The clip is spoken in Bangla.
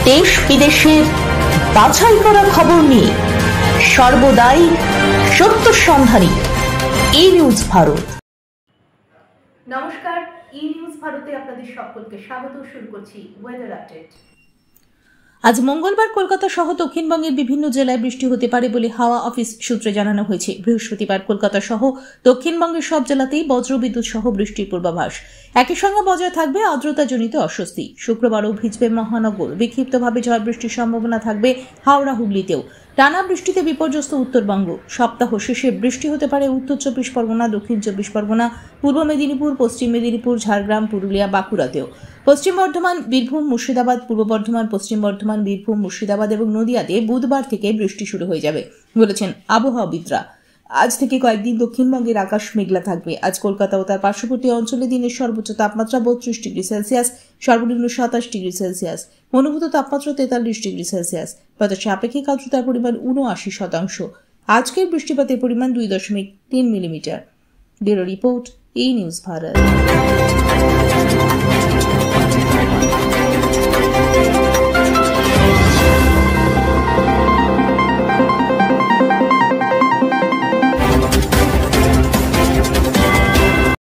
দেশ বিদেশের বাছাই করা খবর নিয়ে সর্বদাই সত্য সন্ধানী ই নিউজ ভারত। নমস্কার, ই নিউজ ভারতে আপনাদের সকলকে স্বাগত। শুরু করছি ওয়েদার আপডেট। আজ মঙ্গলবার কলকাতা সহ দক্ষিণবঙ্গের বিভিন্ন জেলায় বৃষ্টি হতে পারে বলে হাওয়া অফিস সূত্রে জানানো হয়েছে। বৃহস্পতিবার কলকাতা সহ দক্ষিণবঙ্গের সব জেলাতেই বজ্রবিদ্যুৎ সহ বৃষ্টির পূর্বাভাস। একই সঙ্গে বজায় থাকবে আর্দ্রতাজনিত অস্বস্তি। শুক্রবারও ভিজবে মহানগর। বিক্ষিপ্তভাবে ঝড় বৃষ্টির সম্ভাবনা থাকবে হাওড়া হুগলিতেও। টানা বৃষ্টিতে বিপর্যস্ত উত্তরবঙ্গ। সপ্তাহ শেষে বৃষ্টি হতে পারে উত্তর 24 পরগনা, দক্ষিণ 24 পরগনা, পূর্ব মেদিনীপুর, পশ্চিম মেদিনীপুর, ঝাড়গ্রাম, পুরুলিয়া, বাঁকুড়াতেও। পশ্চিম বর্ধমান, বীরভূম, মুর্শিদাবাদ, পূর্ব বর্ধমান, পশ্চিম বর্ধমান, বীরভূম, মুর্শিদাবাদ এবং নদিয়াতে বুধবার থেকে বৃষ্টি শুরু হয়ে যাবে বলেছেন আবহাওয়াবিদরা। আজ থেকে কয়েকদিন দক্ষিণবঙ্গের আকাশ মেঘলা থাকবে। আজ কলকাতা ও তার পার্শ্ববর্তী অঞ্চলে দিনের সর্বোচ্চ তাপমাত্রা 32 ডিগ্রি সেলসিয়াস, সর্বনিম্ন 27 ডিগ্রি সেলসিয়াস, অনুভূত তাপমাত্রা 43 ডিগ্রি সেলসিয়াস। বাতাসের আপেক্ষিক আর্দ্রতার পরিমাণ 79%। আজকের বৃষ্টিপাতের পরিমাণ 2.3 মিলিমিটার। ব্যুরো রিপোর্ট, ই নিউজ ভারত।